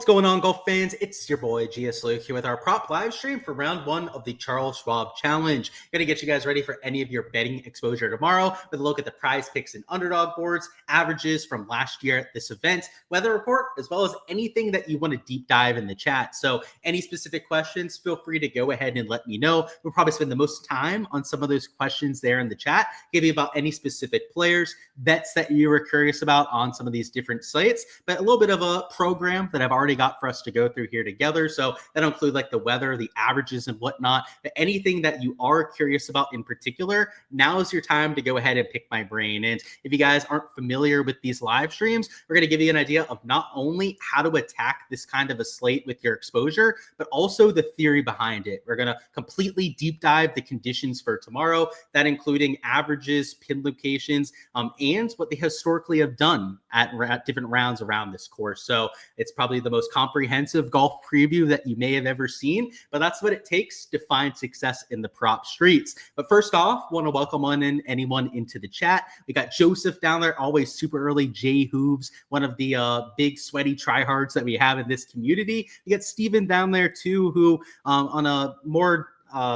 What's going on, golf fans? It's your boy Gsluke here with our prop live stream for round 1 of the Charles Schwab Challenge. Gonna get you guys ready for any of your betting exposure tomorrow with a look at the prize picks and underdog boards, averages from last year at this event, weather report, as well as anything that you want to deep dive in the chat. So any specific questions, feel free to go ahead and let me know. We'll probably spend the most time on some of those questions there in the chat, give you about any specific players, bets that you were curious about on some of these different sites, but a little bit of a program that I've already got for us to go through here together. So that'll include like the weather, the averages and whatnot, but anything that you are curious about in particular, now is your time to go ahead and pick my brain. And if you guys aren't familiar with these live streams, we're going to give you an idea of not only how to attack this kind of a slate with your exposure, but also the theory behind it. We're going to completely deep dive the conditions for tomorrow, that including averages, pin locations, and what they historically have done at different rounds around this course. So it's probably the most comprehensive golf preview that you may have ever seen, but that's what it takes to find success in the prop streets. But first off, want to welcome anyone into the chat. We got Joseph down there, always super early. Jay Hooves, one of the big sweaty tryhards that we have in this community. You got Steven down there too, who on a more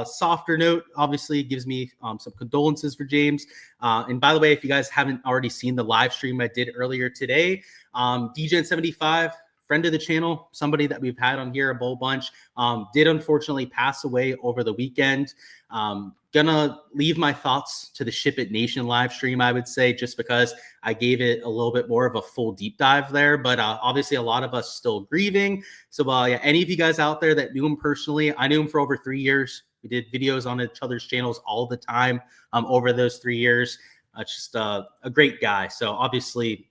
softer note, obviously gives me some condolences for James. And by the way, if you guys haven't already seen the live stream I did earlier today, DGen75, friend of the channel, somebody that we've had on here a whole bunch, did unfortunately pass away over the weekend. Gonna leave my thoughts to the Ship It Nation live stream, I would say, just because I gave it a little bit more of a full deep dive there. But obviously a lot of us still grieving. So yeah, any of you guys out there that knew him personally, I knew him for over 3 years. We did videos on each other's channels all the time over those 3 years. Just a great guy. So obviously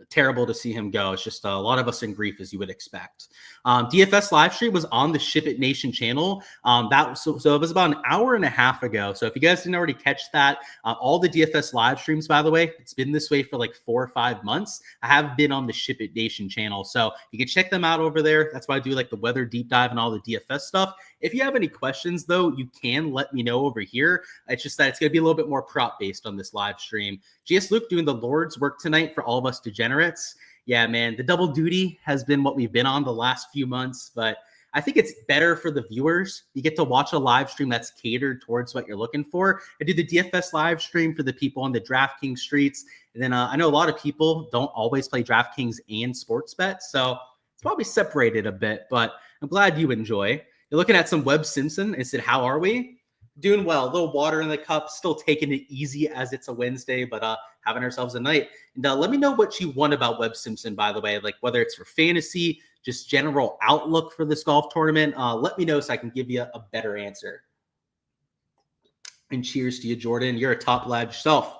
terrible to see him go. It's just a lot of us in grief, as you would expect. DFS live stream was on the Ship It Nation channel. So it was about an hour and a half ago. So if you guys didn't already catch that, all the DFS live streams, by the way, it's been this way for like 4 or 5 months. I have been on the Ship It Nation channel, so you can check them out over there. That's why I do like the weather deep dive and all the DFS stuff. If you have any questions, though, you can let me know over here. It's just that it's going to be a little bit more prop based on this live stream. Gsluke doing the Lord's work tonight for all of us degenerates. Yeah, man, the double duty has been what we've been on the last few months, but I think it's better for the viewers. You get to watch a live stream that's catered towards what you're looking for. I do the DFS live stream for the people on the Draftkings streets. And then I know a lot of people don't always play Draftkings and sports bet, so it's probably separated a bit, but I'm glad you enjoy. You're looking at some Webb Simpson and said, how are we? Doing well. A little water in the cup, still taking it easy as it's a Wednesday, but having ourselves a night. And let me know what you want about Webb Simpson, by the way, like whether it's for fantasy, just general outlook for this golf tournament. Let me know so I can give you a better answer. And cheers to you, Jordan. You're a top lad yourself.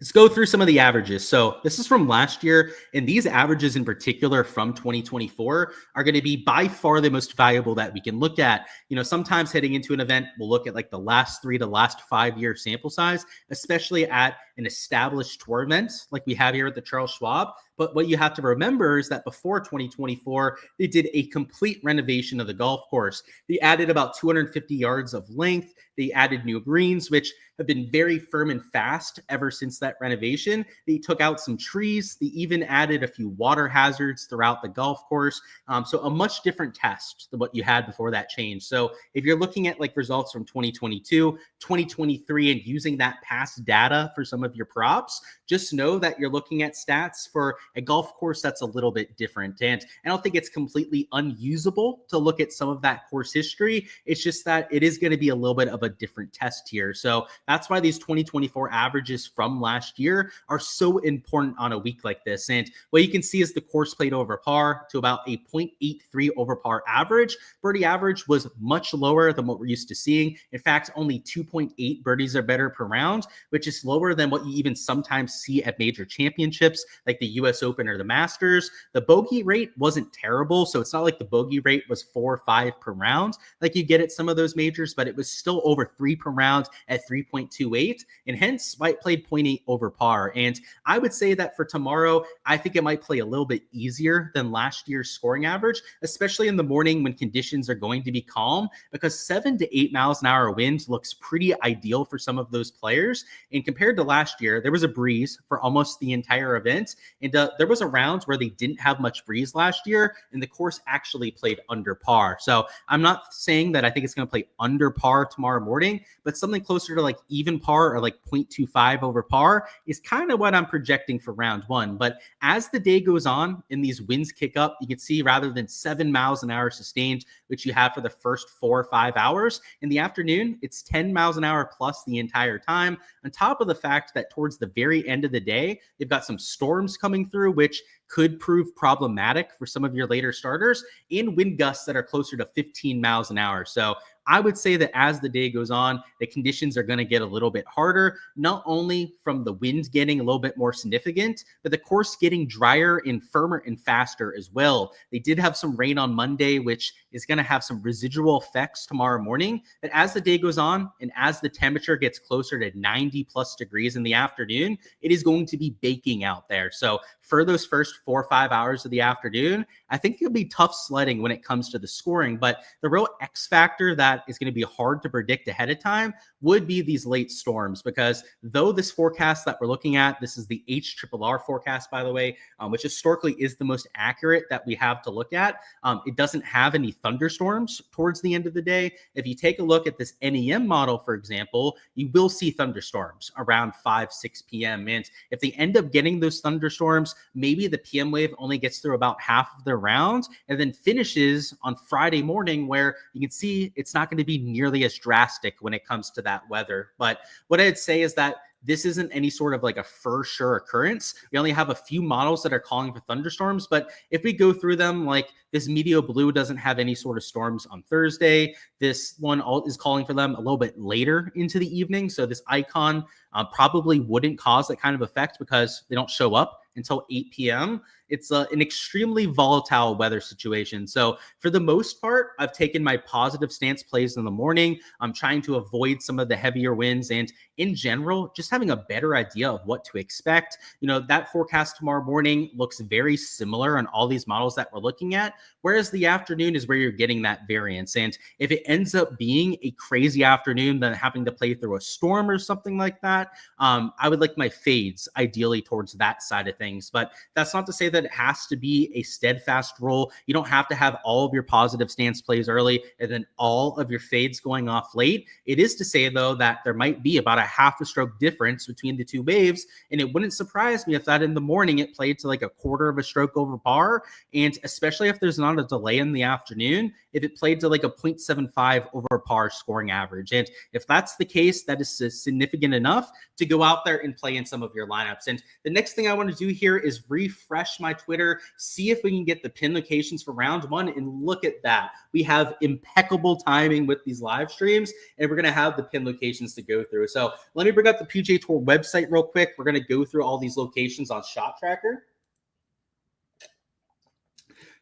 Let's go through some of the averages. So this is from last year, and these averages in particular from 2024 are going to be by far the most valuable that we can look at. You know, sometimes heading into an event, we'll look at like the last 3 to last 5 year sample size, especially at an established tournament like we have here at the Charles Schwab. But what you have to remember is that before 2024, they did a complete renovation of the golf course. They added about 250 yards of length. They added new greens, which have been very firm and fast ever since that renovation. They took out some trees. They even added a few water hazards throughout the golf course. So a much different test than what you had before that change. So if you're looking at like results from 2022, 2023, and using that past data for some of your props, just know that you're looking at stats for a golf course that's a little bit different. And I don't think it's completely unusable to look at some of that course history. It's just that it is going to be a little bit of a different test here. So that's why these 2024 averages from last year are so important on a week like this. And what you can see is the course played over par to about a 0.83 over par average. Birdie average was much lower than what we're used to seeing. In fact, only 2.8 birdies are better per round, which is lower than what you even sometimes see at major championships like the US Open or the Masters. The bogey rate wasn't terrible, so it's not like the bogey rate was 4 or 5 per round like you get at some of those majors, but it was still over 3 per round at 3.28, and hence White played 0.8 over par. And I would say that for tomorrow, I think it might play a little bit easier than last year's scoring average, especially in the morning when conditions are going to be calm, because 7 to 8 miles an hour wind looks pretty ideal for some of those players. And compared to last last year, there was a breeze for almost the entire event. And there was a round where they didn't have much breeze last year, and the course actually played under par. So I'm not saying that I think it's going to play under par tomorrow morning, but something closer to like even par or like 0.25 over par is kind of what I'm projecting for round one. But as the day goes on and these winds kick up, you can see rather than 7 miles an hour sustained, which you have for the first 4 or 5 hours, in the afternoon, it's 10 miles an hour plus the entire time. On top of the fact that towards the very end of the day, you've got some storms coming through, which could prove problematic for some of your later starters, and wind gusts that are closer to 15 miles an hour. So I would say that as the day goes on, the conditions are going to get a little bit harder, not only from the wind getting a little bit more significant, but the course getting drier and firmer and faster as well. They did have some rain on Monday, which is going to have some residual effects tomorrow morning. But as the day goes on and as the temperature gets closer to 90 plus degrees in the afternoon, it is going to be baking out there. So for those first 4 or 5 hours of the afternoon, I think it'll be tough sledding when it comes to the scoring. But the real X factor that is going to be hard to predict ahead of time would be these late storms, because though this forecast that we're looking at, this is the HRRR forecast, by the way, which historically is the most accurate that we have to look at. It doesn't have any thunderstorms towards the end of the day. If you take a look at this NEM model, for example, you will see thunderstorms around 5, 6 p.m. And if they end up getting those thunderstorms, maybe the PM wave only gets through about half of the round and then finishes on Friday morning, where you can see it's not going to be nearly as drastic when it comes to that weather. But what I'd say is that this isn't any sort of like a for sure occurrence. We only have a few models that are calling for thunderstorms, but if we go through them, like this Meteo Blue doesn't have any sort of storms on Thursday. This one is calling for them a little bit later into the evening. So this Icon probably wouldn't cause that kind of effect because they don't show up until 8 p.m. It's an extremely volatile weather situation. So for the most part, I've taken my positive stance plays in the morning. I'm trying to avoid some of the heavier winds, and in general, just having a better idea of what to expect. You know, that forecast tomorrow morning looks very similar on all these models that we're looking at, whereas the afternoon is where you're getting that variance. And if it ends up being a crazy afternoon, then having to play through a storm or something like that, I would like my fades ideally towards that side of things. But that's not to say that it has to be a steadfast rule. You don't have to have all of your positive stance plays early and then all of your fades going off late. It is to say, though, that there might be about a half a stroke difference between the two waves, and it wouldn't surprise me if that in the morning it played to like a quarter of a stroke over par, and especially if there's not a delay in the afternoon, if it played to like a 0.75 over par scoring average. And if that's the case, that is significant enough to go out there and play in some of your lineups. And the next thing I want to do here is refresh my Twitter, see if we can get the pin locations for round one, and look at that. We have impeccable timing with these live streams, and we're going to have the pin locations to go through. So let me bring up the PGA Tour website real quick. We're going to go through all these locations on Shot Tracker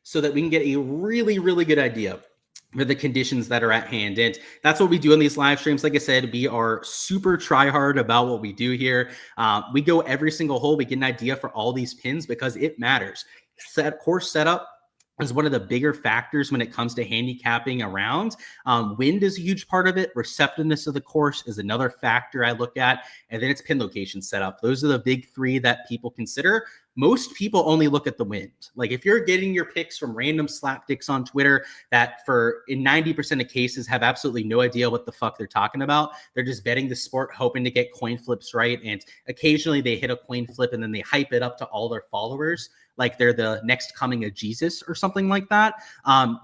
so that we can get a really, really good idea for the conditions that are at hand. And that's what we do in these live streams. Like I said, we are super try hard about what we do here. We go every single hole. We get an idea for all these pins because it matters. Course setup is one of the bigger factors when it comes to handicapping around. Wind is a huge part of it. Receptiveness of the course is another factor I look at. And then it's pin location setup. Those are the big three that people consider. Most people only look at the wind. Like if you're getting your picks from random slapdicks on Twitter that in 90% of cases have absolutely no idea what the fuck they're talking about. They're just betting the sport, hoping to get coin flips right. And occasionally they hit a coin flip and then they hype it up to all their followers like they're the next coming of Jesus or something like that.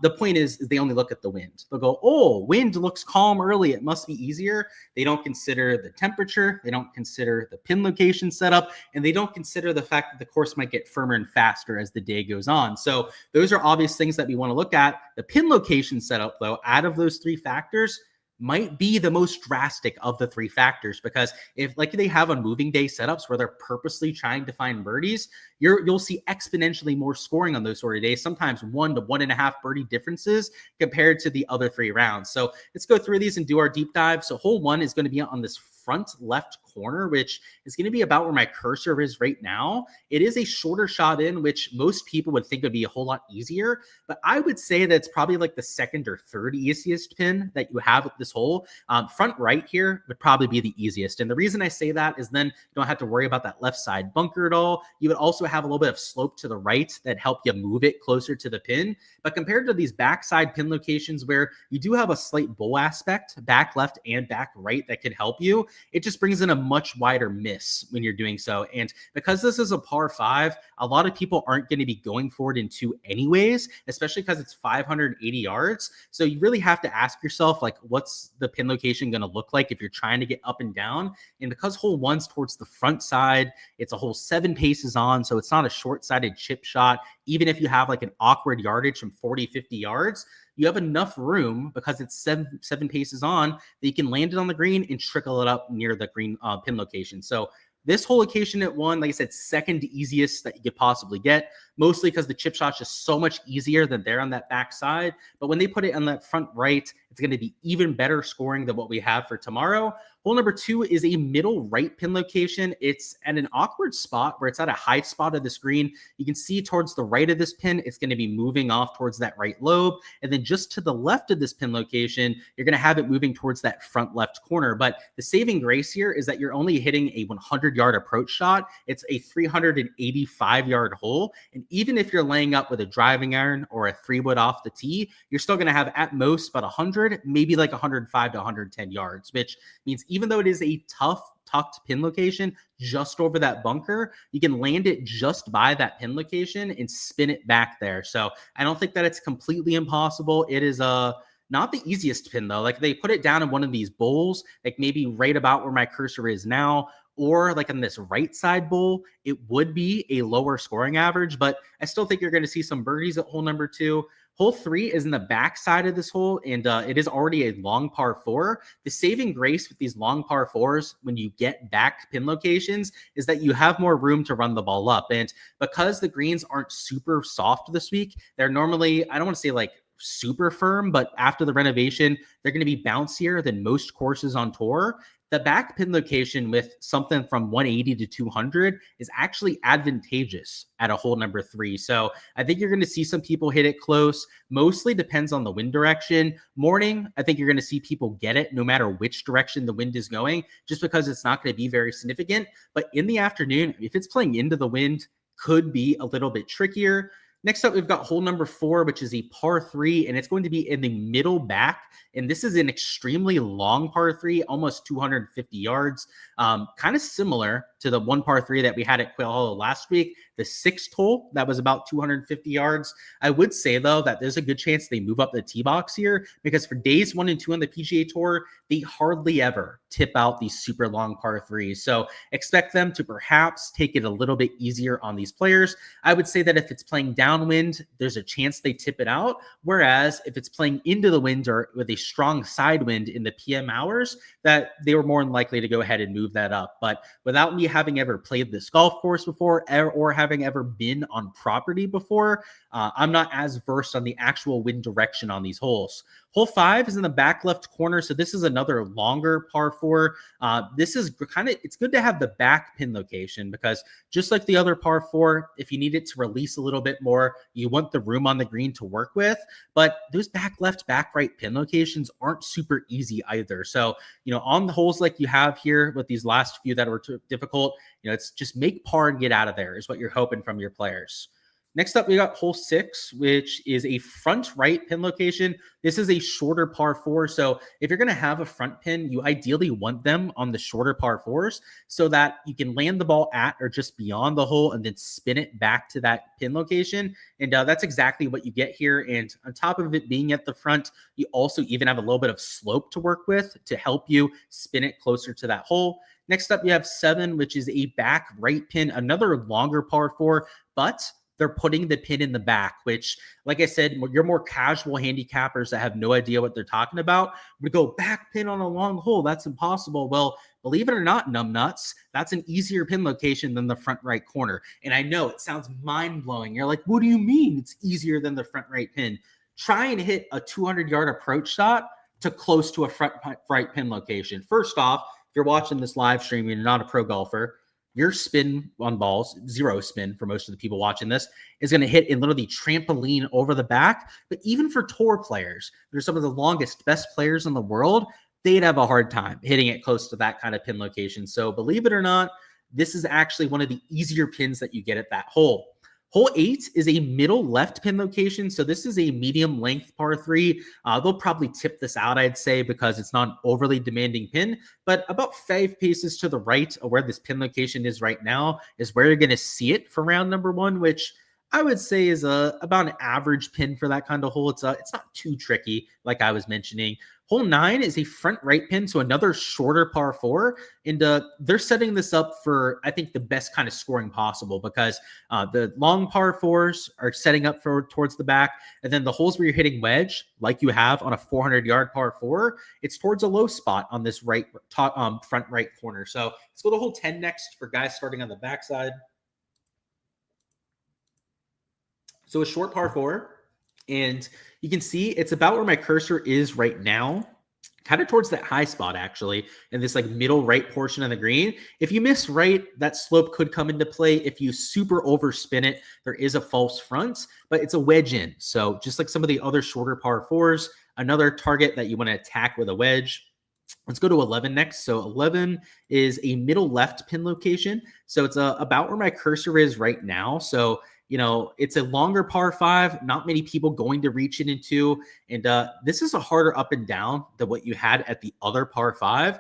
The point is they only look at the wind. They'll go, oh, wind looks calm early, it must be easier. They don't consider the temperature. They don't consider the pin location setup. And they don't consider the fact that the course might get firmer and faster as the day goes on. So those are obvious things that we want to look at. The pin location setup, though, out of those three factors, might be the most drastic of the three factors, because if like they have on moving day setups where they're purposely trying to find birdies, you'll see exponentially more scoring on those sort of days, sometimes 1 to 1.5 birdie differences compared to the other three rounds. So let's go through these and do our deep dive. So hole one is going to be on this front left corner, which is going to be about where my cursor is right now. It is a shorter shot in, which most people would think would be a whole lot easier, but I would say that it's probably like the second or third easiest pin that you have with this hole. Front right here would probably be the easiest. And the reason I say that is then you don't have to worry about that left side bunker at all. You would also have a little bit of slope to the right that help you move it closer to the pin. But compared to these backside pin locations where you do have a slight bowl aspect, back left and back right, that could help you, it just brings in a much wider miss when you're doing so. And because this is a par 5, a lot of people aren't going to be going for it in 2 anyways, especially because it's 580 yards. So you really have to ask yourself, like, what's the pin location going to look like if you're trying to get up and down? And because hole 1's towards the front side, it's a hole 7 paces on, so it's not a short-sided chip shot. Even if you have like an awkward yardage from 40, 50 yards, you have enough room because it's seven paces on that you can land it on the green and trickle it up near the green pin location. So this whole location at 1, like I said, second easiest that you could possibly get, mostly because the chip shot's just so much easier than there on that back side. But when they put it on that front right, it's going to be even better scoring than what we have for tomorrow. Hole number 2 is a middle right pin location. It's at an awkward spot where it's at a high spot of the screen. You can see towards the right of this pin, it's going to be moving off towards that right lobe. And then just to the left of this pin location, you're going to have it moving towards that front left corner. But the saving grace here is that you're only hitting a 100-yard approach shot. It's a 385-yard hole. And even if you're laying up with a driving iron or a 3-wood off the tee, you're still going to have at most about 100, maybe like 105 to 110 yards, which means even though it is a tough tucked pin location just over that bunker, you can land it just by that pin location and spin it back there. So I don't think that it's completely impossible. It is not the easiest pin though. Like they put it down in one of these bowls, like maybe right about where my cursor is now, or like on this right side bowl, it would be a lower scoring average, but I still think you're going to see some birdies at hole number 2. Hole 3 is in the back side of this hole, and it is already a long par 4. The saving grace with these long par 4s when you get back pin locations is that you have more room to run the ball up. And because the greens aren't super soft this week, they're normally, I don't want to say like super firm, but after the renovation, they're going to be bouncier than most courses on tour. The back pin location with something from 180 to 200 is actually advantageous at a hole number 3. So I think you're going to see some people hit it close. Mostly depends on the wind direction. Morning, I think you're going to see people get it no matter which direction the wind is going, just because it's not going to be very significant. But in the afternoon, if it's playing into the wind, could be a little bit trickier. Next up, we've got hole number 4, which is a par 3, and it's going to be in the middle back. And this is an extremely long par 3, almost 250 yards, kind of similar to the one par 3 that we had at Quail Hollow last week. The 6th hole, that was about 250 yards. I would say, though, that there's a good chance they move up the tee box here, because for days 1 and 2 on the PGA Tour, they hardly ever tip out these super long par 3s. So expect them to perhaps take it a little bit easier on these players. I would say that if it's playing downwind, there's a chance they tip it out. Whereas if it's playing into the wind or with a strong side wind in the PM hours, that they were more than likely to go ahead and move that up. But without me having ever played this golf course before or having ever been on property before, I'm not as versed on the actual wind direction on these holes. Hole 5 is in the back left corner, so this is another longer par 4. This is it's good to have the back pin location, because just like the other par 4, if you need it to release a little bit more, you want the room on the green to work with. But those back left, back right pin locations aren't super easy either. So, on the holes like you have here with these last few that were too difficult, it's just make par and get out of there is what you're hoping from your players. Next up, we got hole 6, which is a front right pin location. This is a shorter par 4. So if you're going to have a front pin, you ideally want them on the shorter par 4s so that you can land the ball at or just beyond the hole and then spin it back to that pin location. And that's exactly what you get here. And on top of it being at the front, you also even have a little bit of slope to work with to help you spin it closer to that hole. Next up, you have 7, which is a back right pin, another longer par 4, but they're putting the pin in the back, which, like I said, you're more casual handicappers that have no idea what they're talking about. We go back pin on a long hole. That's impossible. Well, believe it or not, numbnuts, that's an easier pin location than the front right corner. And I know it sounds mind-blowing. You're like, what do you mean it's easier than the front right pin? Try and hit a 200-yard approach shot to close to a front right pin location. First off, if you're watching this live stream and you're not a pro golfer, your spin on balls, zero spin for most of the people watching this, is going to hit in literally trampoline over the back. But even for tour players, they're some of the longest, best players in the world, they'd have a hard time hitting it close to that kind of pin location. So believe it or not, this is actually one of the easier pins that you get at that hole. Hole 8 is a middle left pin location. So this is a medium length par 3. They'll probably tip this out, I'd say, because it's not an overly demanding pin. But about 5 paces to the right of where this pin location is right now is where you're going to see it for round number 1, which I would say is about an average pin for that kind of hole. It's not too tricky, like I was mentioning. Hole 9 is a front right pin, so another shorter par 4. And they're setting this up for, I think, the best kind of scoring possible, because the long par 4s are setting up towards the back. And then the holes where you're hitting wedge, like you have on a 400-yard par 4, it's towards a low spot on this front right corner. So let's go to hole 10 next for guys starting on the backside. So a short par 4. And you can see it's about where my cursor is right now, kind of towards that high spot, actually, in this like middle right portion of the green. If you miss right, that slope could come into play. If you super overspin it, there is a false front, but it's a wedge in. So just like some of the other shorter par 4s, another target that you want to attack with a wedge. Let's go to 11 next. So 11 is a middle left pin location. So it's about where my cursor is right now. So it's a longer par 5, not many people going to reach it into. And this is a harder up and down than what you had at the other par 5,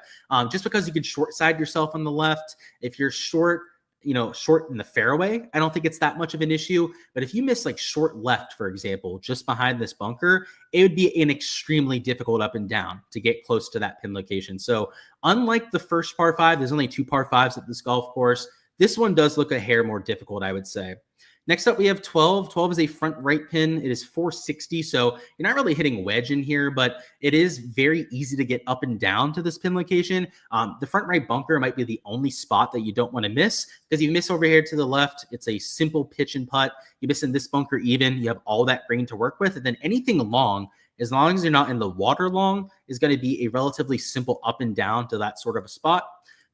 just because you can short side yourself on the left. If you're short in the fairway, I don't think it's that much of an issue. But if you miss like short left, for example, just behind this bunker, it would be an extremely difficult up and down to get close to that pin location. So unlike the first par 5, there's only 2 par 5s at this golf course. This one does look a hair more difficult, I would say. Next up, we have 12. 12 is a front right pin. It is 460, so you're not really hitting wedge in here, but it is very easy to get up and down to this pin location. The front right bunker might be the only spot that you don't want to miss, because if you miss over here to the left, it's a simple pitch and putt. You miss in this bunker even, you have all that green to work with, and then anything long, as long as you're not in the water long, is going to be a relatively simple up and down to that sort of a spot.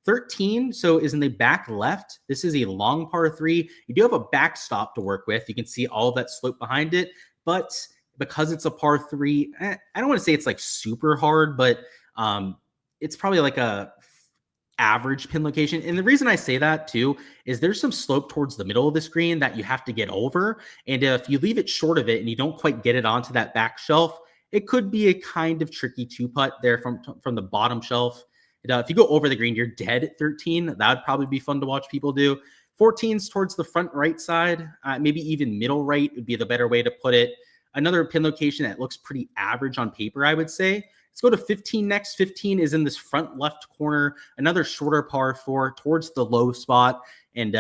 13, so is in the back left. This is a long par 3. You do have a backstop to work with. You can see all of that slope behind it, but because it's a par 3, I don't want to say it's like super hard, but it's probably like a average pin location. And the reason I say that too is there's some slope towards the middle of the screen that you have to get over. And if you leave it short of it and you don't quite get it onto that back shelf, it could be a kind of tricky 2-putt there from the bottom shelf. If you go over the green, you're dead at 13. That would probably be fun to watch people do. 14's towards the front right side, maybe even middle right would be the better way to put it. Another pin location that looks pretty average on paper, I would say. Let's go to 15 next. 15 is in this front left corner, another shorter par 4 towards the low spot. And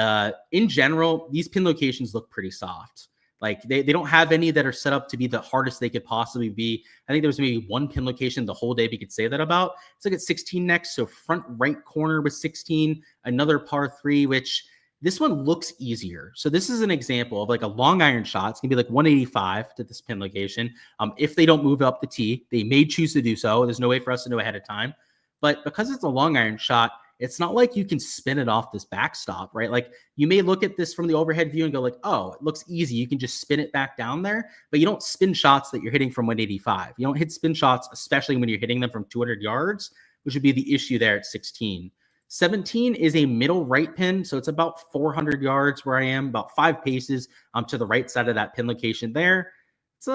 in general, these pin locations look pretty soft. Like they don't have any that are set up to be the hardest they could possibly be. I think there was maybe one pin location the whole day we could say that about. Let's look at 16 next. So front right corner with 16, another par 3, which this one looks easier. So this is an example of like a long iron shot. It's gonna be like 185 to this pin location. If they don't move up the tee, they may choose to do so. There's no way for us to know ahead of time. But because it's a long iron shot, it's not like you can spin it off this backstop, right? Like you may look at this from the overhead view and go like, oh, it looks easy. You can just spin it back down there, but you don't spin shots that you're hitting from 185. You don't hit spin shots, especially when you're hitting them from 200 yards, which would be the issue there at 16. 17 is a middle right pin. So it's about 400 yards where I am, about 5 paces to the right side of that pin location there. It's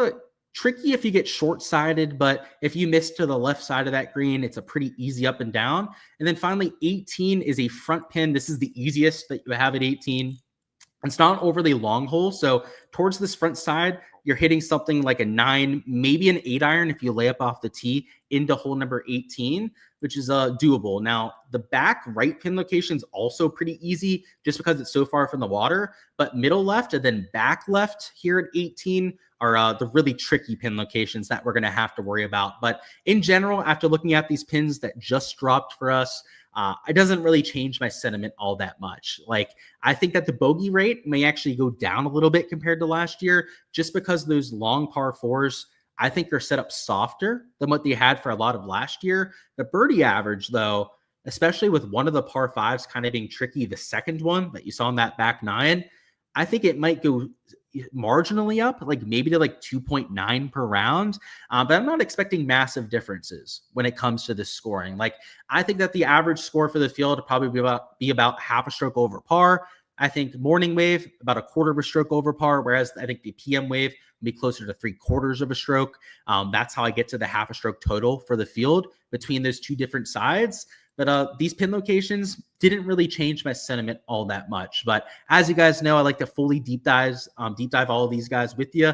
tricky if you get short-sided, but if you miss to the left side of that green, it's a pretty easy up and down. And then finally, 18 is a front pin. This is the easiest that you have at 18. It's not an overly long hole. So towards this front side, you're hitting something like a 9, maybe an 8 iron if you lay up off the tee into hole number 18, which is doable. Now, the back right pin location is also pretty easy just because it's so far from the water, but middle left and then back left here at 18 are the really tricky pin locations that we're going to have to worry about. But in general, after looking at these pins that just dropped for us, it doesn't really change my sentiment all that much. Like, I think that the bogey rate may actually go down a little bit compared to last year, just because those long par 4s, I think, are set up softer than what they had for a lot of last year. The birdie average, though, especially with one of the par fives kind of being tricky, the second one that you saw in that back nine, I think it might go marginally up, like maybe to like 2.9 per round. But I'm not expecting massive differences when it comes to the scoring. Like, I think that the average score for the field would probably be about half a stroke over par. I think morning wave about a quarter of a stroke over par, whereas I think the PM wave will be closer to 3/4 of a stroke. That's how I get to the half a stroke total for the field between those two different sides. But these pin locations didn't really change my sentiment all that much. But as you guys know, I like to fully deep dive all of these guys with you,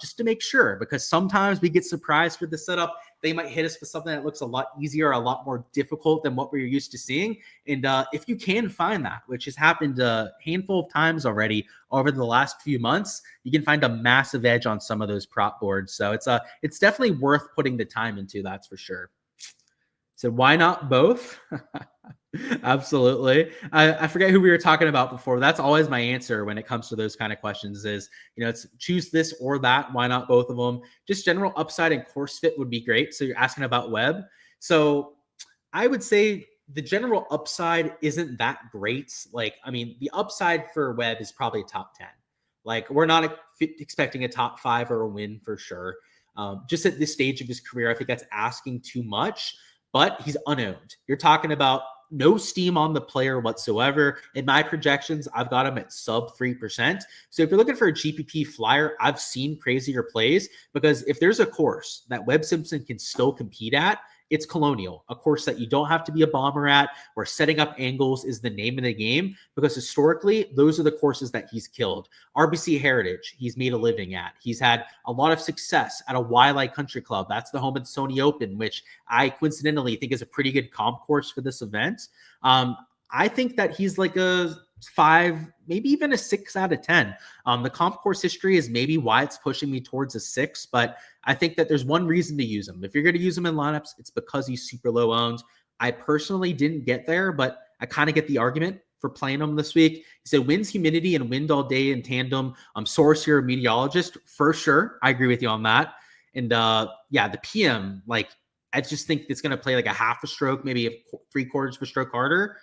just to make sure, because sometimes we get surprised with the setup. They might hit us with something that looks a lot easier, a lot more difficult than what we're used to seeing. And if you can find that, which has happened a handful of times already over the last few months, you can find a massive edge on some of those prop boards. So it's definitely worth putting the time into, that's for sure. So why not both? Absolutely. I forget who we were talking about before. That's always my answer when it comes to those kind of questions is, it's choose this or that. Why not both of them? Just general upside and course fit would be great. So you're asking about Webb. So I would say the general upside isn't that great. Like, I mean, the upside for Webb is probably top 10. Like, we're not expecting a top 5 or a win for sure. Just at this stage of his career, I think that's asking too much. But he's unowned. You're talking about no steam on the player whatsoever. In my projections, I've got him at sub 3%. So if you're looking for a GPP flyer, I've seen crazier plays, because if there's a course that Webb Simpson can still compete at, it's Colonial, a course that you don't have to be a bomber at, where setting up angles is the name of the game, because historically, those are the courses that he's killed. RBC Heritage, he's made a living at. He's had a lot of success at a Waialae Country Club. That's the home of the Sony Open, which I coincidentally think is a pretty good comp course for this event. I think that he's like a 5, maybe even a 6 out of 10. The comp course history is maybe why it's pushing me towards a 6, but I think that there's one reason to use him. If you're going to use him in lineups, it's because he's super low owned. I personally didn't get there, but I kind of get the argument for playing him this week. He said winds, humidity, and wind all day in tandem. Source, you're a meteorologist for sure. I agree with you on that. And yeah, the PM, like, I just think it's going to play like a half a stroke, maybe 3/4 of a stroke harder.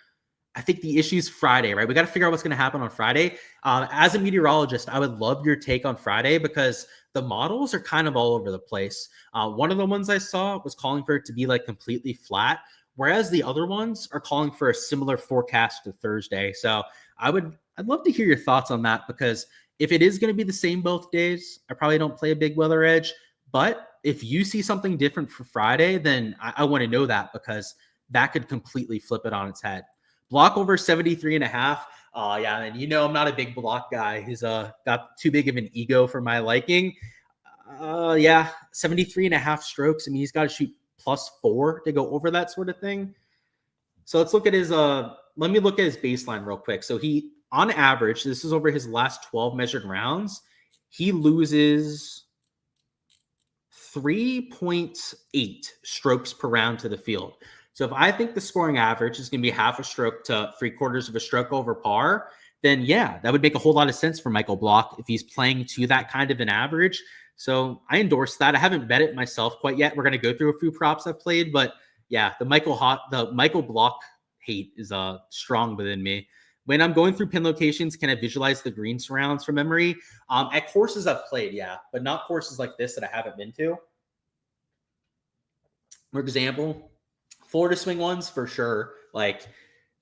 I think the issue is Friday, right? We got to figure out what's going to happen on Friday. As a meteorologist, I would love your take on Friday, because the models are kind of all over the place. One of the ones I saw was calling for it to be like completely flat, whereas the other ones are calling for a similar forecast to Thursday. So I'd love to hear your thoughts on that, because if it is going to be the same both days, I probably don't play a big weather edge. But if you see something different for Friday, then I want to know that, because that could completely flip it on its head. Block over 73.5. Yeah, and I'm not a big block guy. He's got too big of an ego for my liking. Yeah, 73.5 strokes. I mean, he's got to shoot +4 to go over that sort of thing. So let's look at his let me look at his baseline real quick. So he, on average, this is over his last 12 measured rounds, he loses 3.8 strokes per round to the field. So if I think the scoring average is going to be half a stroke to 3/4 of a stroke over par, then yeah, that would make a whole lot of sense for Michael Block if he's playing to that kind of an average. So I endorse that. I haven't bet it myself quite yet. We're going to go through a few props I've played, but yeah, the Michael Block hate is strong within me. When I'm going through pin locations, can I visualize the green surrounds from memory? At courses I've played, yeah, but not courses like this that I haven't been to. For example, Florida swing ones, for sure. Like,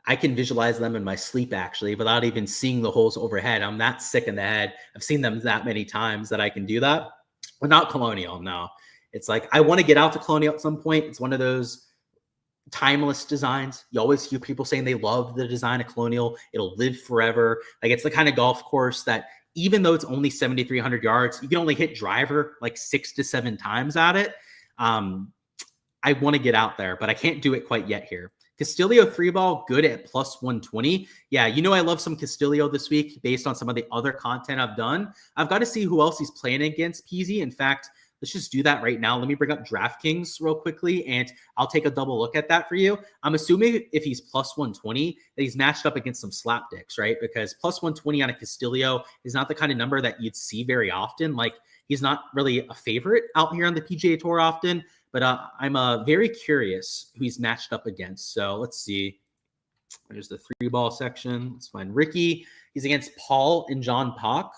I can visualize them in my sleep, actually, without even seeing the holes overhead. I'm that sick in the head. I've seen them that many times that I can do that. But not Colonial, no. It's like, I want to get out to Colonial at some point. It's one of those timeless designs. You always hear people saying they love the design of Colonial. It'll live forever. Like, it's the kind of golf course that, even though it's only 7,300 yards, you can only hit driver like 6 to 7 times at it. I want to get out there, but I can't do it quite yet here. Castillo 3-ball, good at +120. Yeah, I love some Castillo this week based on some of the other content I've done. I've got to see who else he's playing against, Peasy. In fact, let's just do that right now. Let me bring up Draftkings real quickly, and I'll take a double look at that for you. I'm assuming if he's +120, that he's matched up against some slapdicks, right? Because +120 on a Castillo is not the kind of number that you'd see very often. Like, he's not really a favorite out here on the PGA Tour often. But I'm very curious who he's matched up against. So let's see. There's the 3-ball section. Let's find Ricky. He's against Paul and John Pock.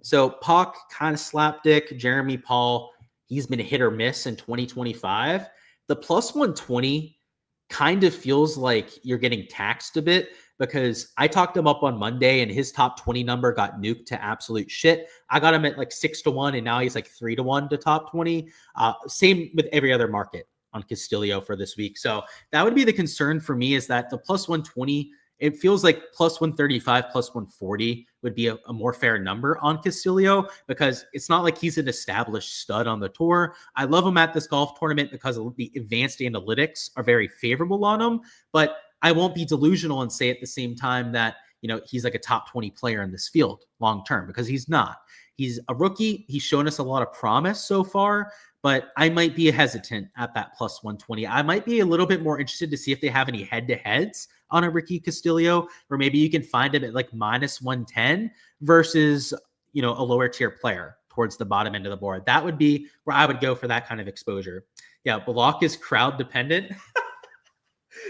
So Pock kind of slapdick. Jeremy Paul, he's been a hit or miss in 2025. The plus 120 kind of feels like you're getting taxed a bit because I talked him up on Monday and his top 20 number got nuked to absolute shit. I got him at like 6-1 and now he's like 3-1 to top 20. Same with every other market on Castillo for this week. So that would be the concern for me, is that the plus 120, it feels like plus 135, plus 140 would be a more fair number on Castillo, because it's not like he's an established stud on the tour. I love him at this golf tournament because the advanced analytics are very favorable on him, but I won't be delusional and say at the same time that, he's like a top 20 player in this field long term, because he's not. He's a rookie. He's shown us a lot of promise so far, but I might be hesitant at that plus 120. I might be a little bit more interested to see if they have any head-to-heads on a Ricky Castillo, or maybe you can find him at like minus 110 versus, a lower tier player towards the bottom end of the board. That would be where I would go for that kind of exposure. Yeah, Block is crowd dependent.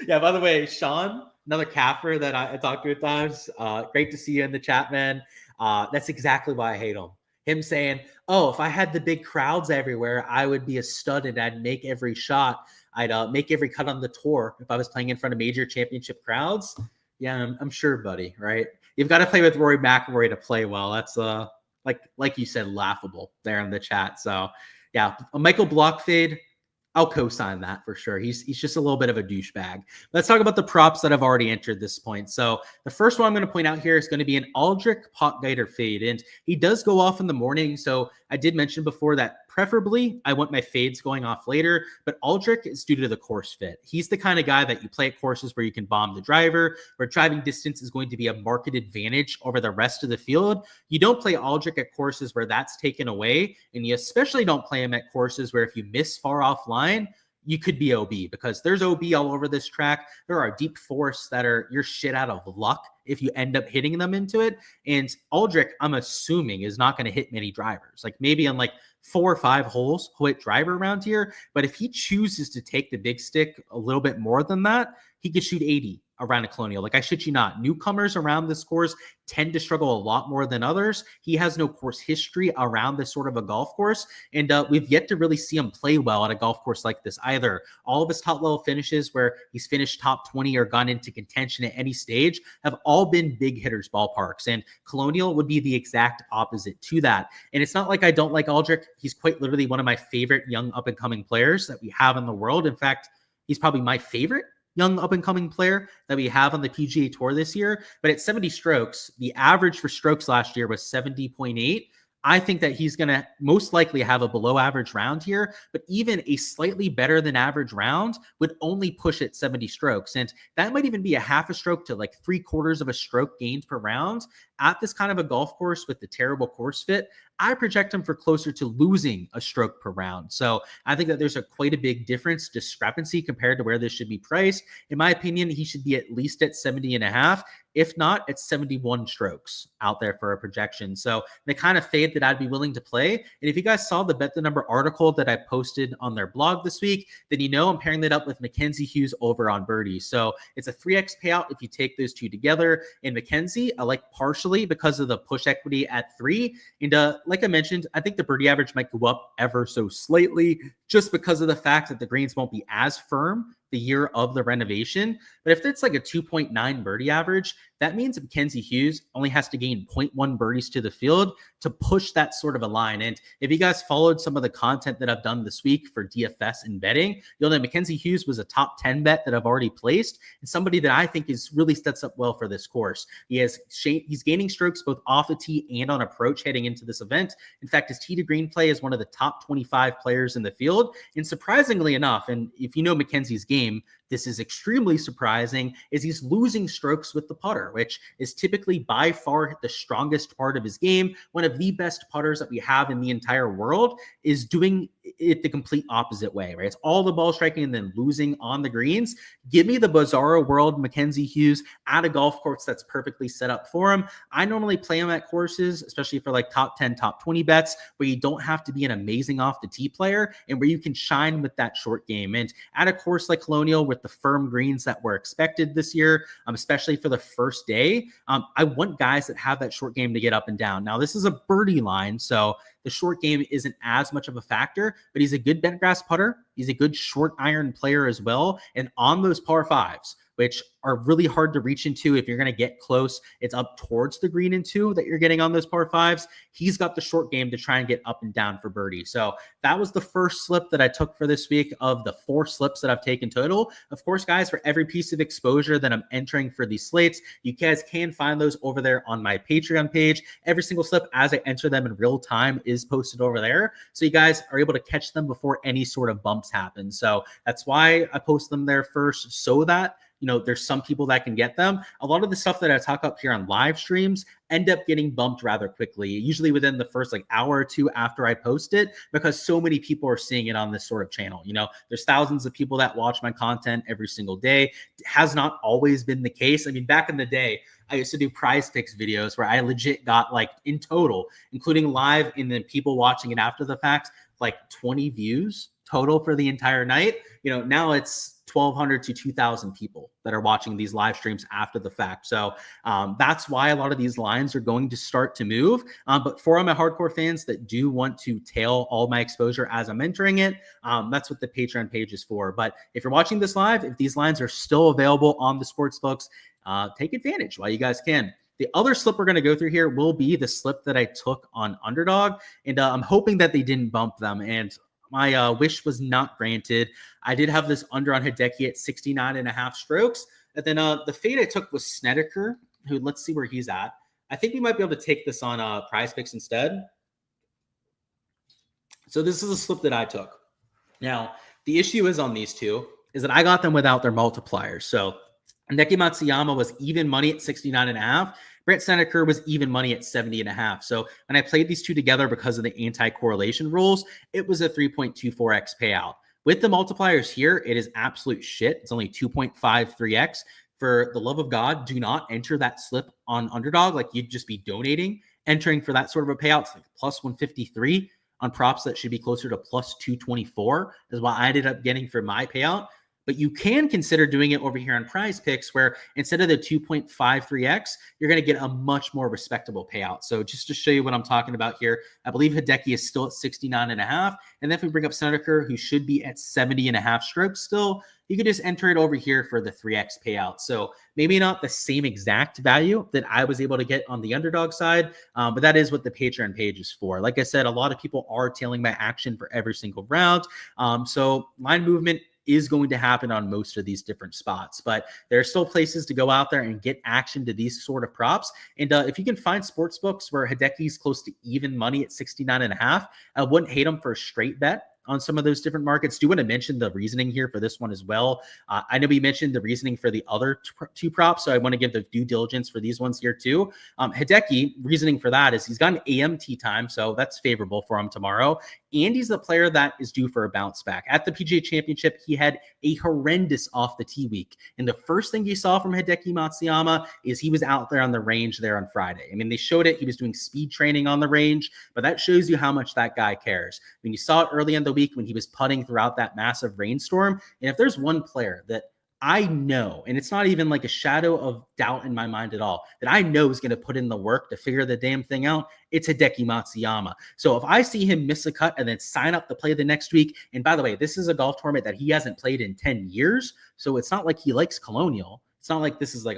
Yeah, by the way, Sean, another capper that I talked to at times. Great to see you in the chat, man. That's exactly why I hate him. Him saying, oh, if I had the big crowds everywhere, I would be a stud and I'd make every shot. I'd make every cut on the tour if I was playing in front of major championship crowds. Yeah, I'm sure, buddy, right? You've got to play with Rory McIlroy to play well. That's like you said, laughable there in the chat. So yeah, Michael Blockfade, I'll co-sign that for sure. He's just a little bit of a douchebag. Let's talk about the props that have already entered this point. So the first one I'm going to point out here is going to be an Aldrich pot guide or fade. And he does go off in the morning. So I did mention before that preferably I want my fades going off later, but Aldrich is due to the course fit. He's the kind of guy that you play at courses where you can bomb the driver, where driving distance is going to be a market advantage over the rest of the field. You don't play Aldrich at courses where that's taken away, and you especially don't play him at courses where if you miss far offline, you could be OB, because there's OB all over this track. There are deep forests that are your shit out of luck if you end up hitting them into it. And Aldrich, I'm assuming, is not going to hit many drivers. Like maybe on like 4 or 5 holes, he'll hit driver around here. But if he chooses to take the big stick a little bit more than that, he could shoot 80 around a Colonial. Like, I shit you not. Newcomers around this course tend to struggle a lot more than others. He has no course history around this sort of a golf course, and we've yet to really see him play well at a golf course like this either. All of his top level finishes where he's finished top 20 or gone into contention at any stage have all been big hitters ballparks, and Colonial would be the exact opposite to that. And it's not like I don't like Aldrich. He's quite literally one of my favorite young up-and-coming players that we have in the world. In fact, he's probably my favorite young up-and-coming player that we have on the PGA Tour this year. But at 70 strokes, the average for strokes last year was 70.8. I think that he's going to most likely have a below average round here, but even a slightly better than average round would only push it 70 strokes. And that might even be a half a stroke to like 3/4 of a stroke gained per round at this kind of a golf course with the terrible course fit. I project him for closer to losing a stroke per round. So I think that there's quite a big discrepancy compared to where this should be priced. In my opinion, he should be at least at 70.5. If not, it's 71 strokes out there for a projection. So the kind of fade that I'd be willing to play. And if you guys saw the Bet the Number article that I posted on their blog this week, then I'm pairing that up with Mackenzie Hughes over on Birdie. So it's a 3x payout if you take those two together. And Mackenzie, I like partially because of the push equity at 3. And like I mentioned, I think the birdie average might go up ever so slightly just because of the fact that the greens won't be as firm the year of the renovation. But if it's like a 2.9 birdie average, that means Mackenzie Hughes only has to gain 0.1 birdies to the field to push that sort of a line. And if you guys followed some of the content that I've done this week for DFS and betting, you'll know Mackenzie Hughes was a top 10 bet that I've already placed, and somebody that I think really sets up well for this course. He's gaining strokes both off the tee and on approach heading into this event. In fact, his tee to green play is one of the top 25 players in the field. And surprisingly enough, and if you know Mackenzie's game, this is extremely surprising, is he's losing strokes with the putter, which is typically by far the strongest part of his game. One of the best putters that we have in the entire world is doing it the complete opposite way, right? It's all the ball striking and then losing on the greens. Give me the bizarro world Mackenzie Hughes at a golf course that's perfectly set up for him. I normally play him at courses, especially for like top 10, top 20 bets, where you don't have to be an amazing off the tee player and where you can shine with that short game. And at a course like Colonial with the firm greens that were expected this year, especially for the first day, I want guys that have that short game to get up and down. Now, this is a birdie line, so the short game isn't as much of a factor, but he's a good bent grass putter. He's a good short iron player as well. And on those par fives, which are really hard to reach into if you're going to get close, it's up towards the green and two that you're getting on those par fives. He's got the short game to try and get up and down for birdie. So that was the first slip that I took for this week of the 4 slips that I've taken total. Of course, guys, for every piece of exposure that I'm entering for these slates, you guys can find those over there on my Patreon page. Every single slip as I enter them in real time is posted over there. So you guys are able to catch them before any sort of bumps happen. So that's why I post them there first, so that there's some people that can get them. A lot of the stuff that I talk up here on live streams end up getting bumped rather quickly, usually within the first hour or two after I post it, because so many people are seeing it on this sort of channel. There's thousands of people that watch my content every single day. It has not always been the case. I mean, back in the day, I used to do prize picks videos where I legit got in total, including live and then people watching it after the fact, 20 views total for the entire night. Now it's 1,200 to 2,000 people that are watching these live streams after the fact. So that's why a lot of these lines are going to start to move. But for all my hardcore fans that do want to tail all my exposure as I'm entering it, that's what the Patreon page is for. But if you're watching this live, if these lines are still available on the sports books, take advantage while you guys can. The other slip we're going to go through here will be the slip that I took on Underdog. And I'm hoping that they didn't bump them. And my wish was not granted. I did have this under on Hideki at 69.5 strokes. And then the fade I took was Snedeker, who, let's see where he's at. I think we might be able to take this on Prize Picks instead. So this is a slip that I took. Now, the issue is on these two is that I got them without their multipliers. So Hideki Matsuyama was even money at 69.5. Brent Snedeker was even money at 70.5. So when I played these two together because of the anti-correlation rules, it was a 3.24x payout. With the multipliers here, it is absolute shit. It's only 2.53x. For the love of God, do not enter that slip on Underdog. You'd just be donating. Entering for that sort of a payout, it's plus 153 on props that should be closer to plus 224 is what I ended up getting for my payout. But you can consider doing it over here on Prize Picks, where instead of the 2.53x, you're going to get a much more respectable payout. So just to show you what I'm talking about here, I believe Hideki is still at 69.5. And then if we bring up Snedeker, who should be at 70.5 strokes still, you could just enter it over here for the 3x payout. So maybe not the same exact value that I was able to get on the Underdog side, but that is what the Patreon page is for. Like I said, a lot of people are tailing my action for every single round. So line movement is going to happen on most of these different spots, but there are still places to go out there and get action to these sort of props. And if you can find sports books where Hideki's close to even money at 69.5, I wouldn't hate him for a straight bet on some of those different markets. Do want to mention the reasoning here for this one as well. I know we mentioned the reasoning for the other two props, so I want to give the due diligence for these ones here too. Hideki, reasoning for that is he's got an AM tee time, so that's favorable for him tomorrow. And he's the player that is due for a bounce back. At the PGA Championship, he had a horrendous off the tee week. And the first thing you saw from Hideki Matsuyama is he was out there on the range there on Friday. I mean, they showed it. He was doing speed training on the range, but that shows you how much that guy cares. I mean, you saw it early in the week when he was putting throughout that massive rainstorm. And if there's one player that I know, and it's not even a shadow of doubt in my mind at all, that I know is going to put in the work to figure the damn thing out, it's Hideki Matsuyama. So if I see him miss a cut and then sign up to play the next week, and by the way, this is a golf tournament that he hasn't played in 10 years, so it's not like he likes Colonial. It's not like this is I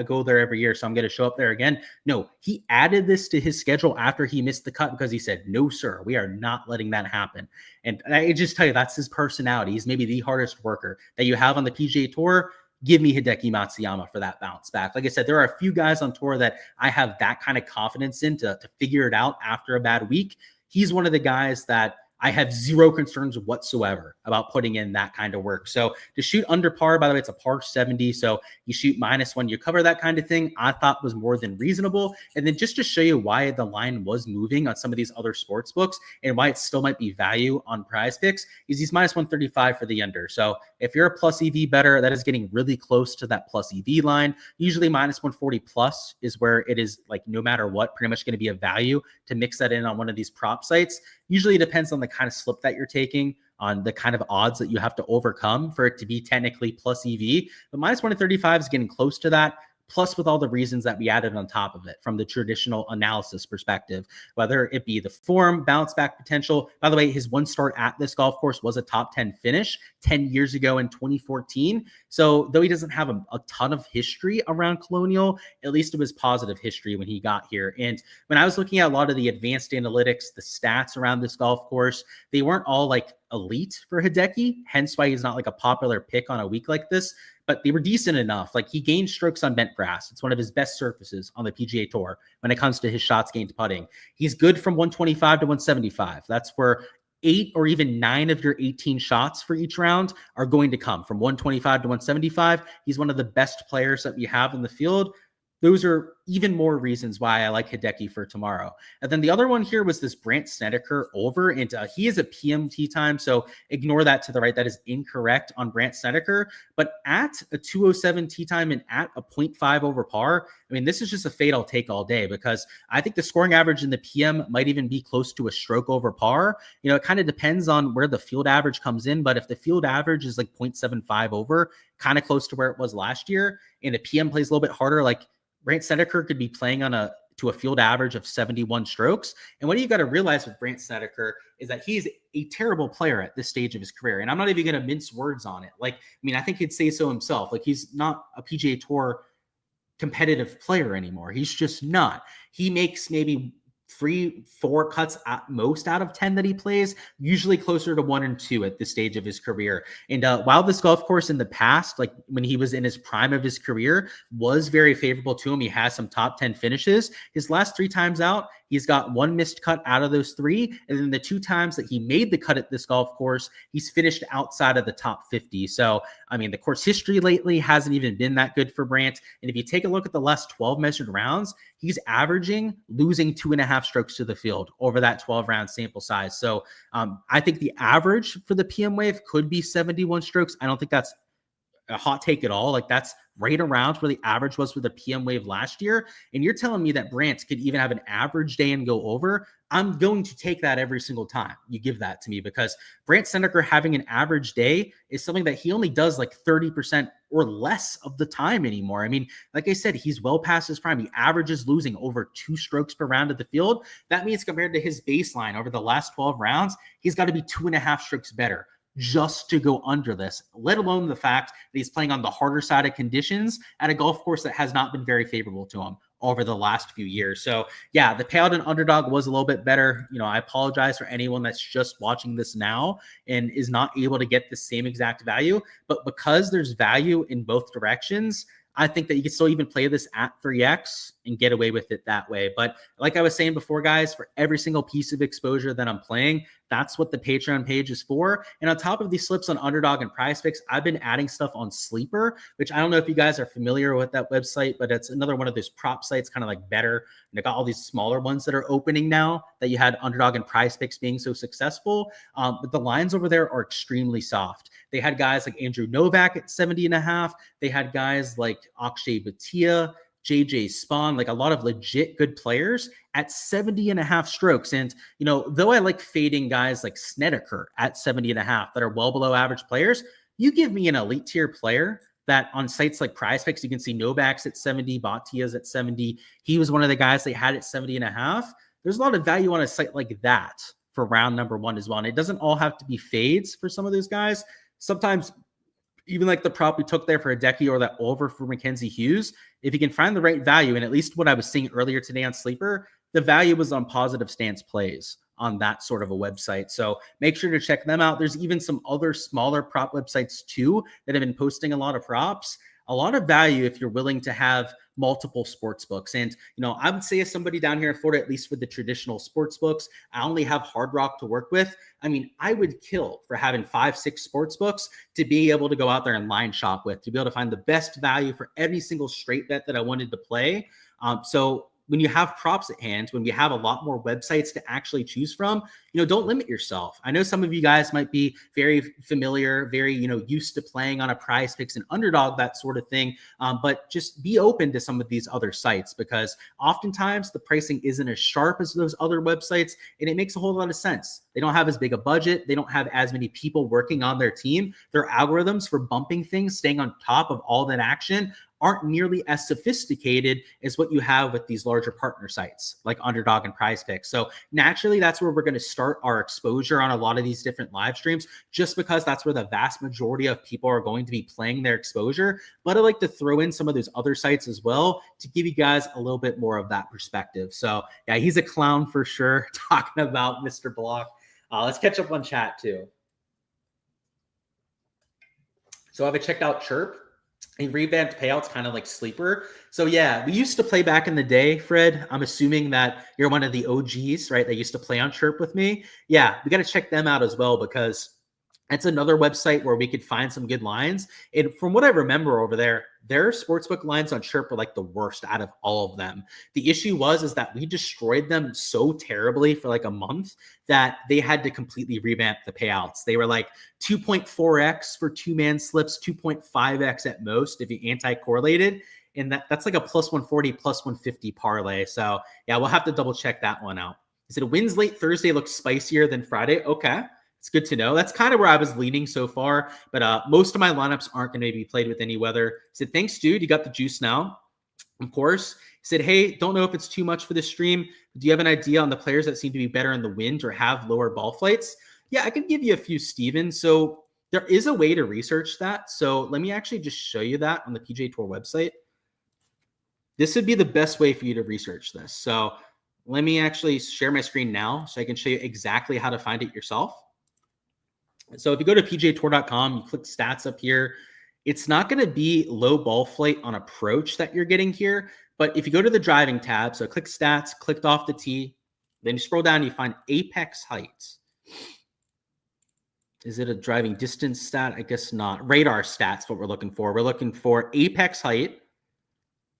go there every year, so I'm going to show up there again. No, he added this to his schedule after he missed the cut because he said, no, sir, we are not letting that happen. And I just tell you, that's his personality. He's maybe the hardest worker that you have on the PGA Tour. Give me Hideki Matsuyama for that bounce back. Like I said, there are a few guys on tour that I have that kind of confidence in to figure it out after a bad week. He's one of the guys that I have zero concerns whatsoever about putting in that kind of work. So to shoot under par, by the way, it's a par 70. So you shoot -1, you cover that kind of thing, I thought was more than reasonable. And then just to show you why the line was moving on some of these other sports books and why it still might be value on Prize Picks is he's -135 for the under. So if you're a plus EV better, that is getting really close to that plus EV line. Usually -140 plus is where it is like no matter what, pretty much going to be a value to mix that in on one of these prop sites. Usually it depends on the kind of slip that you're taking, on the kind of odds that you have to overcome for it to be technically plus EV. But -135 is getting close to that. Plus with all the reasons that we added on top of it from the traditional analysis perspective, whether it be the form, bounce back potential. By the way, his one start at this golf course was a top 10 finish 10 years ago in 2014. So though he doesn't have a ton of history around Colonial, at least it was positive history when he got here. And when I was looking at a lot of the advanced analytics, the stats around this golf course, they weren't all like elite for Hideki, hence why he's not like a popular pick on a week like this, but they were decent enough. Like he gained strokes on bent grass. It's one of his best surfaces on the PGA Tour when it comes to his shots gained putting. He's good from 125 to 175. That's where 8 or even 9 of your 18 shots for each round are going to come from 125 to 175. He's one of the best players that we have in the field. Those are even more reasons why I like Hideki for tomorrow. And then the other one here was this Brandt Snedeker over, and he is a PM tee time, so ignore that to the right. That is incorrect on Brandt Snedeker. But at a 207 tee time and at a 0.5 over par, I mean, this is just a fade I'll take all day because I think the scoring average in the PM might even be close to a stroke over par. You know, it kind of depends on where the field average comes in, but if the field average is like 0.75 over, kind of close to where it was last year, and the PM plays a little bit harder, like Brandt Snedeker could be playing on a field average of 71 strokes. And what you got to realize with Brandt Snedeker is that he's a terrible player at this stage of his career. And I'm not even going to mince words on it. Like, I mean, I think he'd say so himself. Like, he's not a PGA Tour competitive player anymore. He's just not. He makes maybe 3-4 cuts at most out of 10 that he plays, usually closer to 1 and 2 at this stage of his career. And while this golf course in the past, like when he was in his prime of his career, was very favorable to him, he has some top 10 finishes. His last 3 times out, he's got 1 missed cut out of those 3. And then the 2 times that he made the cut at this golf course, he's finished outside of the top 50. So, I mean, the course history lately hasn't even been that good for Brandt. And if you take a look at the last 12 measured rounds, he's averaging losing 2.5 strokes to the field over that 12 round sample size. So I think the average for the PM wave could be 71 strokes. I don't think that's a hot take at all. Like that's right around where the average was for the PM wave last year. And you're telling me that Brandt could even have an average day and go over. I'm going to take that every single time you give that to me, because Brandt Snedeker having an average day is something that he only does like 30% or less of the time anymore. I mean, like I said, he's well past his prime. He averages losing over 2 strokes per round at the field. That means compared to his baseline over the last 12 rounds, he's got to be 2.5 strokes better just to go under this, let alone the fact that he's playing on the harder side of conditions at a golf course that has not been very favorable to him over the last few years. So yeah, the payout in Underdog was a little bit better. You know, I apologize for anyone that's just watching this now and is not able to get the same exact value, but because there's value in both directions, I think that you can still even play this at 3x and get away with it that way. But like I was saying before, guys, for every single piece of exposure that I'm playing, that's what the Patreon page is for. And on top of these slips on Underdog and Prize Picks, I've been adding stuff on Sleeper, which I don't know if you guys are familiar with that website, but it's another one of those prop sites, kind of like Better. And they got all these smaller ones that are opening now that you had Underdog and Prize Picks being so successful. But the lines over there are extremely soft. They had guys like Andrew Novak at 70.5. They had guys like Akshay Bhatia, JJ Spawn, like a lot of legit good players at 70.5 strokes. And, you know, though I like fading guys like Snedeker at 70.5 that are well below average players, you give me an elite tier player that on sites like Prize Picks, you can see Novak's at 70, Bhatia's at 70. He was one of the guys they had at 70.5. There's a lot of value on a site like that for round number 1 as well. And it doesn't all have to be fades for some of those guys. Sometimes even like the prop we took there for Hideki or that over for Mackenzie Hughes, if you can find the right value, and at least what I was seeing earlier today on Sleeper, the value was on positive stance plays on that sort of a website. So make sure to check them out. There's even some other smaller prop websites too that have been posting a lot of props. a lot of value if you're willing to have multiple sports books. And, I would say as somebody down here in Florida, at least with the traditional sports books, I only have Hard Rock to work with. I mean, I would kill for having 5-6 sports books to be able to go out there and line shop with, to be able to find the best value for every single straight bet that I wanted to play. So when you have props at hand, when we have a lot more websites to actually choose from, don't limit yourself. I know some of you guys might be very familiar, very, used to playing on a Prize Picks and Underdog, that sort of thing. But just be open to some of these other sites, because oftentimes the pricing isn't as sharp as those other websites, and it makes a whole lot of sense. They don't have as big a budget. They don't have as many people working on their team. Their algorithms for bumping things, staying on top of all that action, aren't nearly as sophisticated as what you have with these larger partner sites like Underdog and Prize Picks. So naturally, that's where we're going to start our exposure on a lot of these different live streams, just because that's where the vast majority of people are going to be playing their exposure. But I like to throw in some of those other sites as well to give you guys a little bit more of that perspective. So yeah, he's a clown for sure, talking about Mr. Block. Let's catch up on chat too. So have I checked out Chirp? A revamped payouts, kind of like Sleeper. So yeah, we used to play back in the day, Fred. I'm assuming that you're one of the OGs, right? That used to play on Chirp with me. Yeah, we got to check them out as well, because that's another website where we could find some good lines. And from what I remember over there, their sportsbook lines on Chirp were like the worst out of all of them. The issue is that we destroyed them so terribly for like a month that they had to completely revamp the payouts. They were like 2.4x for 2-man slips, 2.5x at most if you anti-correlated. And that's like a plus 140, plus 150 parlay. So yeah, we'll have to double check that one out. He said wins late Thursday looks spicier than Friday. Okay. It's good to know. That's kind of where I was leaning so far, but most of my lineups aren't going to be played with any weather. He said, thanks, dude. You got the juice now. Of course. He said, hey, don't know if it's too much for the stream. Do you have an idea on the players that seem to be better in the wind or have lower ball flights? Yeah, I can give you a few, Steven. So there is a way to research that. So let me actually just show you that on the PGA Tour website. This would be the best way for you to research this. So let me actually share my screen now so I can show you exactly how to find it yourself. So if you go to pgatour.com, you click stats up here, it's not going to be low ball flight on approach that you're getting here. But if you go to the driving tab, so click stats, clicked off the tee, then you scroll down, you find apex heights. Is it a driving distance stat? I guess not. Radar stats, what we're looking for. We're looking for apex height.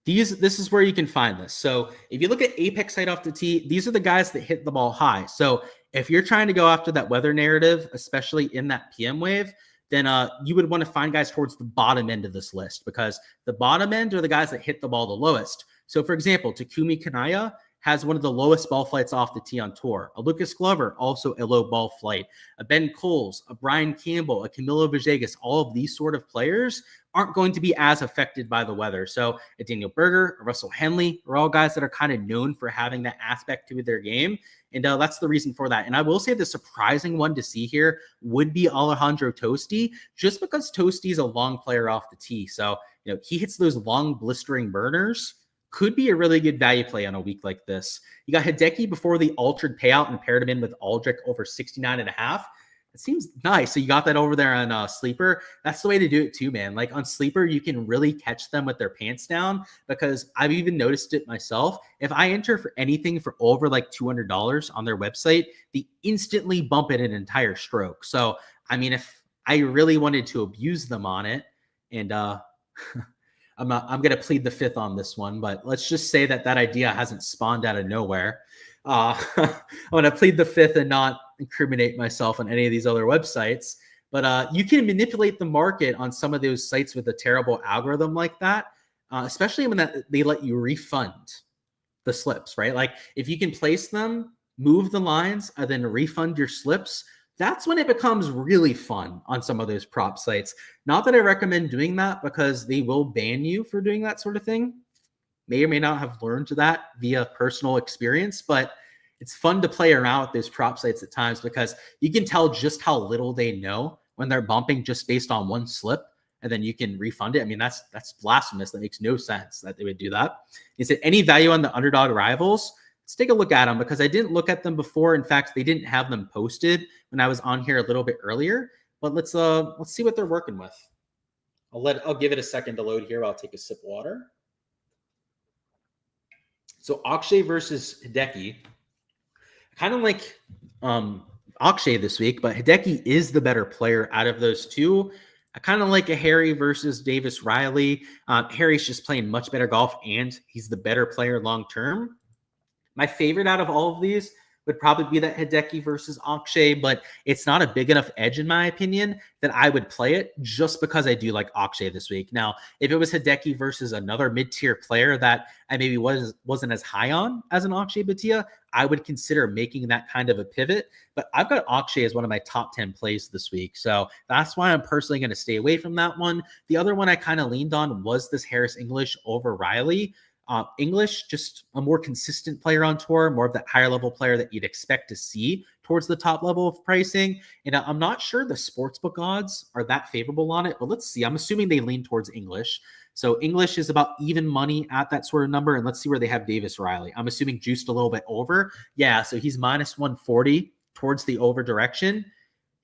This is where you can find this. So if you look at apex height off the tee, these are the guys that hit the ball high. So if you're trying to go after that weather narrative, especially in that PM wave, then you would want to find guys towards the bottom end of this list, because the bottom end are the guys that hit the ball the lowest. So for example, Takumi Kanaya has one of the lowest ball flights off the tee on tour. A Lucas Glover, also a low ball flight. A Ben Coles, a Brian Campbell, a Camilo Villegas, all of these sort of players aren't going to be as affected by the weather. So a Daniel Berger, a Russell Henley are all guys that are kind of known for having that aspect to their game. And that's the reason for that. And I will say the surprising one to see here would be Alejandro Tosti, just because Tosti is a long player off the tee. So, he hits those long blistering burners. Could be a really good value play on a week like this. You got Hideki before the altered payout and paired him in with Aldrich over 69.5. It seems nice. So you got that over there on Sleeper. That's the way to do it too, man. Like on Sleeper, you can really catch them with their pants down, because I've even noticed it myself. If I enter for anything for over like $200 on their website, they instantly bump it an entire stroke. So, I mean, if I really wanted to abuse them on it, and I'm going to plead the fifth on this one, but let's just say that idea hasn't spawned out of nowhere. I'm going to plead the fifth and not incriminate myself on any of these other websites. But you can manipulate the market on some of those sites with a terrible algorithm like that, especially when they let you refund the slips, right? Like if you can place them, move the lines, and then refund your slips, that's when it becomes really fun on some of those prop sites. Not that I recommend doing that, because they will ban you for doing that sort of thing. May or may not have learned that via personal experience, but it's fun to play around with those prop sites at times, because you can tell just how little they know when they're bumping just based on one slip, and then you can refund it. I mean, that's blasphemous. That makes no sense that they would do that. He said, any value on the Underdog rivals? Let's take a look at them, because I didn't look at them before. In fact, they didn't have them posted when I was on here a little bit earlier, but let's see what they're working with. I'll give it a second to load here. I'll take a sip of water. So Akshay versus Hideki. Kind of like Akshay this week, but Hideki is the better player out of those two. I kind of like a Harry versus Davis Riley. Harry's just playing much better golf, and he's the better player long term. My favorite out of all of these would probably be that Hideki versus Akshay, but it's not a big enough edge, in my opinion, that I would play it just because I do like Akshay this week. Now, if it was Hideki versus another mid-tier player that I maybe wasn't as high on as an Akshay Bhatia, I would consider making that kind of a pivot. But I've got Akshay as one of my top 10 plays this week. So that's why I'm personally going to stay away from that one. The other one I kind of leaned on was this Harris English over Riley. English, just a more consistent player on tour, more of that higher level player that you'd expect to see towards the top level of pricing. And I'm not sure the sportsbook odds are that favorable on it, but let's see. I'm assuming they lean towards English. So English is about even money at that sort of number. And let's see where they have Davis Riley. I'm assuming juiced a little bit over. Yeah, so he's minus 140 towards the over direction.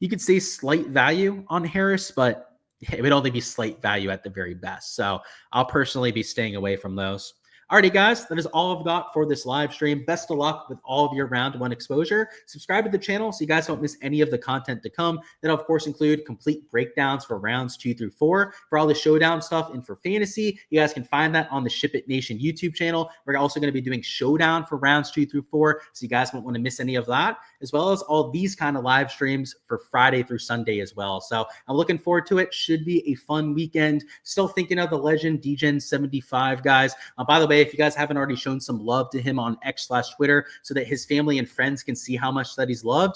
You could say slight value on Harris, but it would only be slight value at the very best. So I'll personally be staying away from those. Alrighty, guys, that is all I've got for this live stream. Best of luck with all of your round one exposure. Subscribe to the channel so you guys don't miss any of the content to come. That'll, of course, include complete breakdowns for rounds 2 through 4 for all the showdown stuff and for fantasy. You guys can find that on the Ship It Nation YouTube channel. We're also going to be doing showdown for rounds 2 through 4, so you guys won't want to miss any of that, as well as all these kind of live streams for Friday through Sunday as well. So I'm looking forward to it. Should be a fun weekend. Still thinking of the legend DGen75, guys. By the way, if you guys haven't already shown some love to him on X/Twitter so that his family and friends can see how much that he's loved,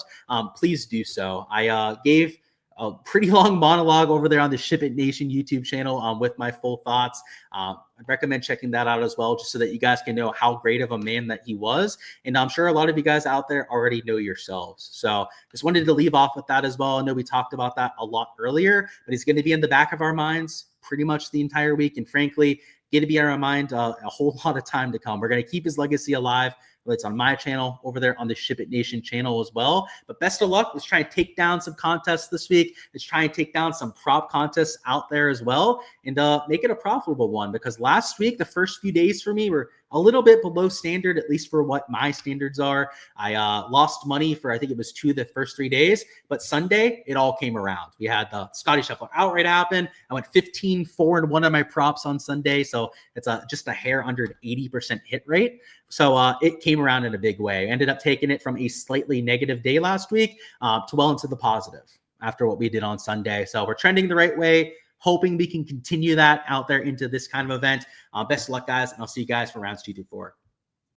please do so. I gave a pretty long monologue over there on the Ship It Nation YouTube channel with my full thoughts. I'd recommend checking that out as well, just so that you guys can know how great of a man that he was. And I'm sure a lot of you guys out there already know yourselves. So just wanted to leave off with that as well. I know we talked about that a lot earlier, but he's going to be in the back of our minds pretty much the entire week. And frankly, get to be on our mind a whole lot of time to come. We're going to keep his legacy alive. It's on my channel over there on the Ship It Nation channel as well. But best of luck. Let's try and take down some contests this week. Let's try and take down some prop contests out there as well, and make it a profitable one, because last week, the first few days for me were a little bit below standard, at least for what my standards are. I lost money for, I think it was 2 of the first 3 days, but Sunday, it all came around. We had the Scotty Scheffler outright happen. I went 15-4 in one of my props on Sunday, so it's just a hair under an 80% hit rate. So it came around in a big way. Ended up taking it from a slightly negative day last week to well into the positive after what we did on Sunday. So we're trending the right way. Hoping we can continue that out there into this kind of event. Best of luck, guys, and I'll see you guys for rounds 2 through 4.